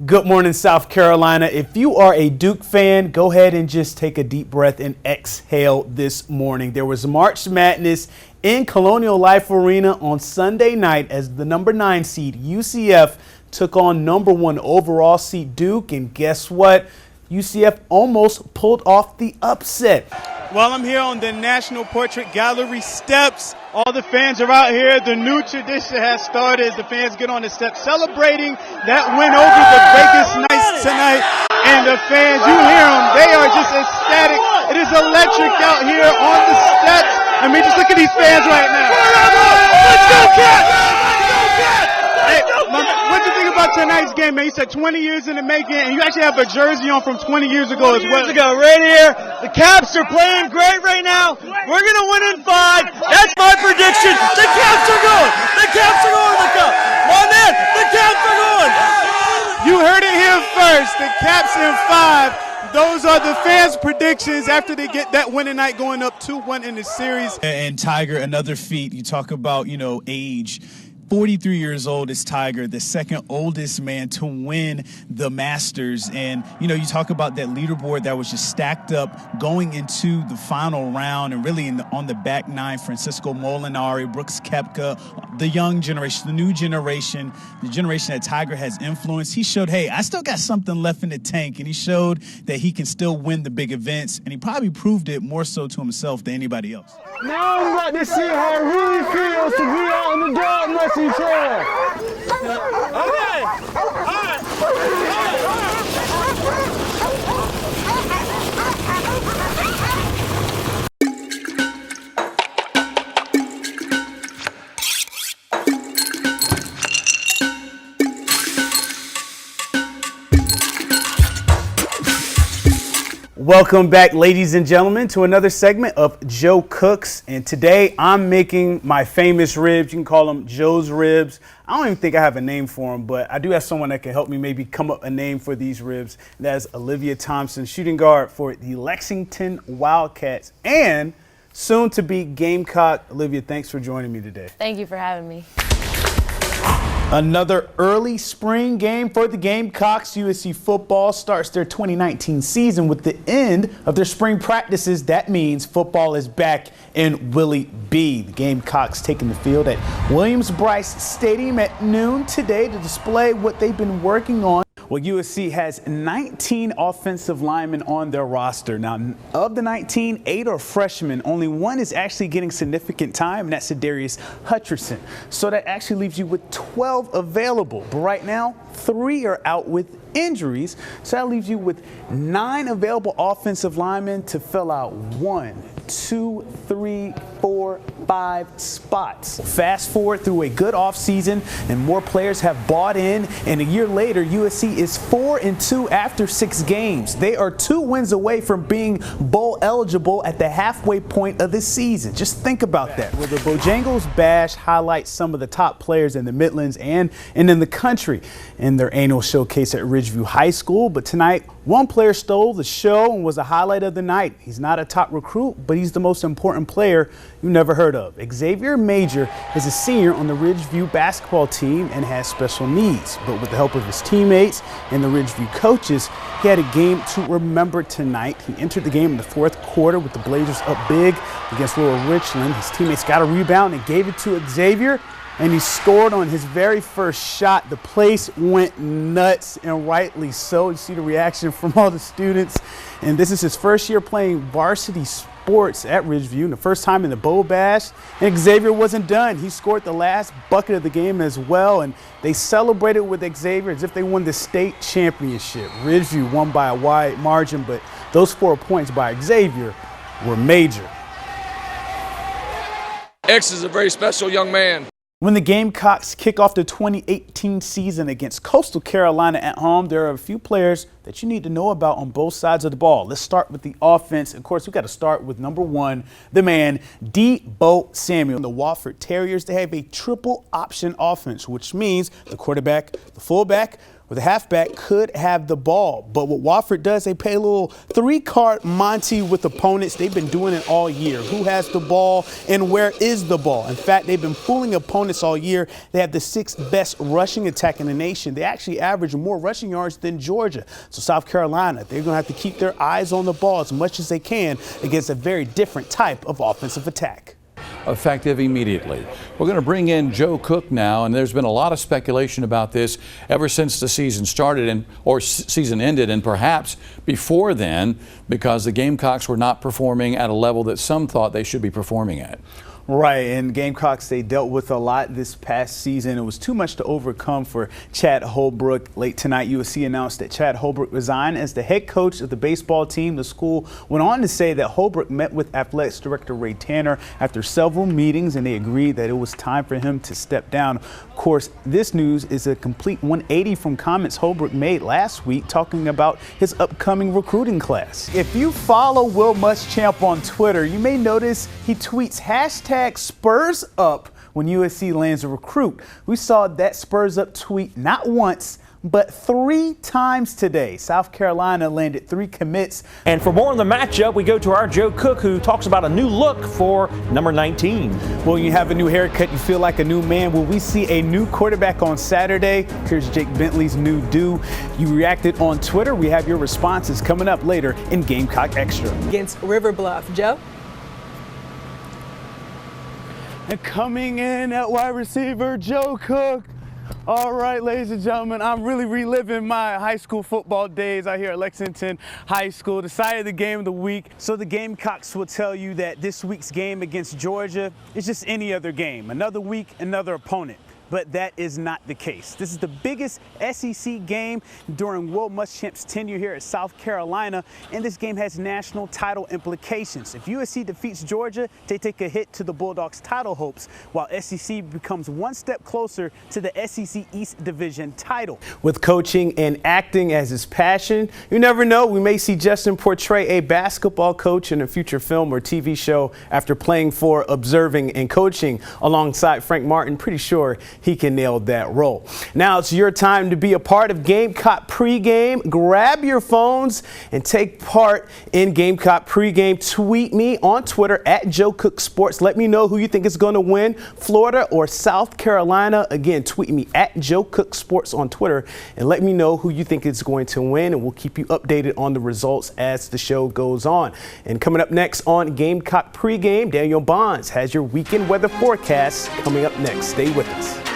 Good morning, South Carolina. If you are a Duke fan, go ahead and just take a deep breath and exhale this morning. There was March Madness in Colonial Life Arena on Sunday night as the number 9 seed UCF took on number 1 overall seed Duke. And guess what? UCF almost pulled off the upset. Well, I'm here on the National Portrait Gallery steps. All the fans are out here. The new tradition has started as the fans get on the steps celebrating that win over the Vegas Knights tonight. And the fans, you hear them, they are just ecstatic. It is electric out here on the steps. I mean, just look at these fans right now. Let's go, Cats! Hey, what do you think about tonight's game, man? You said 20 years in the making, and you actually have a jersey on from 20 years ago as well. Right here. The Caps are playing great right now. We're going to win in 5. That's my prediction. The Caps are going. The Caps are going to the Cup. My man, the Caps are going. You heard it here first. The Caps in 5. Those are the fans' predictions after they get that winning night going up 2-1 in the series. And Tiger, another feat. You talk about, age. 43 years old is Tiger, the second oldest man to win the Masters. And, you talk about that leaderboard that was just stacked up going into the final round and really on the back 9, Francisco Molinari, Brooks Koepka, the young generation, the new generation, the generation that Tiger has influenced. He showed, hey, I still got something left in the tank. And he showed that he can still win the big events. And he probably proved it more so to himself than anybody else. Now I'm about to see how it really feels to be out in the dark messy trail. Okay. All right. Welcome back, ladies and gentlemen, to another segment of Joe Cooks. And today I'm making my famous ribs. You can call them Joe's Ribs. I don't even think I have a name for them, but I do have someone that can help me maybe come up a name for these ribs. And that is Olivia Thompson, shooting guard for the Lexington Wildcats and soon to be Gamecock. Olivia, thanks for joining me today. Thank you for having me. Another early spring game for the Gamecocks. USC football starts their 2019 season with the end of their spring practices. That means football is back in Willie B. The Gamecocks taking the field at Williams-Brice Stadium at noon today to display what they've been working on. Well, USC has 19 offensive linemen on their roster. Now, of the 19, 8 are freshmen. Only 1 is actually getting significant time, and that's Darius Hutcherson. So that actually leaves you with 12 available. But right now, 3 are out with injuries. So that leaves you with 9 available offensive linemen to fill out 1, 2, 3, 4, 5 spots. Fast forward through a good offseason, and more players have bought in. And a year later, USC is 4-2 after 6 games. They are 2 wins away from being bowl eligible at the halfway point of the season. Just think about that. Well, the Bojangles Bash highlights some of the top players in the Midlands and in the country in their annual showcase at Ridgeview High School. But tonight, one player stole the show and was a highlight of the night. He's not a top recruit, but he's the most important player you never heard of. Xavier Major is a senior on the Ridgeview basketball team and has special needs. But with the help of his teammates and the Ridgeview coaches, he had a game to remember tonight. He entered the game in the 4th quarter with the Blazers up big against Lower Richland. His teammates got a rebound and gave it to Xavier, and he scored on his very first shot. The place went nuts, and rightly so. You see the reaction from all the students. And this is his first year playing varsity sports at Ridgeview, and the first time in the Bowl Bash. And Xavier wasn't done. He scored the last bucket of the game as well, and they celebrated with Xavier as if they won the state championship. Ridgeview won by a wide margin, but those 4 points by Xavier were major. X is a very special young man. When the Gamecocks kick off the 2018 season against Coastal Carolina at home, there are a few players that you need to know about on both sides of the ball. Let's start with the offense. Of course, we've got to start with number 1, the man, Debo Samuel. The Wofford Terriers, they have a triple option offense, which means the quarterback, the fullback, where the halfback could have the ball. But what Wofford does, they play a little three-card Monty with opponents. They've been doing it all year. Who has the ball and where is the ball? In fact, they've been fooling opponents all year. They have the 6th best rushing attack in the nation. They actually average more rushing yards than Georgia. So South Carolina, they're going to have to keep their eyes on the ball as much as they can against a very different type of offensive attack. Effective immediately. We're going to bring in Joe Cook now, and there's been a lot of speculation about this ever since the season started or season ended, and perhaps before then, because the Gamecocks were not performing at a level that some thought they should be performing at. Right, and Gamecocks, they dealt with a lot this past season. It was too much to overcome for Chad Holbrook. Late tonight, USC announced that Chad Holbrook resigned as the head coach of the baseball team. The school went on to say that Holbrook met with athletics director Ray Tanner after several meetings, and they agreed that it was time for him to step down. Of course, this news is a complete 180 from comments Holbrook made last week talking about his upcoming recruiting class. If you follow Will Muschamp on Twitter, you may notice he tweets #Spurs up when USC lands a recruit. We saw that Spurs up tweet not once, but 3 times today. South Carolina landed 3 commits. And for more on the matchup, we go to our Joe Cook, who talks about a new look for number 19. Well, you have a new haircut, you feel like a new man. Will we see a new quarterback on Saturday? Here's Jake Bentley's new do. You reacted on Twitter. We have your responses coming up later in Gamecock Extra. Against River Bluff. Joe? And coming in at wide receiver, Joe Cook. All right, ladies and gentlemen, I'm really reliving my high school football days out here at Lexington High School. Decided the game of the week. So the Gamecocks will tell you that this week's game against Georgia is just any other game. Another week, another opponent. But that is not the case. This is the biggest SEC game during Will Muschamp's tenure here at South Carolina, and this game has national title implications. If USC defeats Georgia, they take a hit to the Bulldogs' title hopes, while SEC becomes one step closer to the SEC East Division title. With coaching and acting as his passion, you never know, we may see Justin portray a basketball coach in a future film or TV show after playing for, observing, and coaching alongside Frank Martin. Pretty sure he can nail that role. Now it's your time to be a part of Gamecock pregame. Grab your phones and take part in Gamecock pregame. Tweet me on Twitter at Joe Cook Sports. Let me know who you think is going to win, Florida or South Carolina. Again, tweet me at Joe Cook Sports on Twitter and let me know who you think is going to win, and we'll keep you updated on the results as the show goes on. And coming up next on Gamecock pregame, Daniel Bonds has your weekend weather forecast coming up next. Stay with us.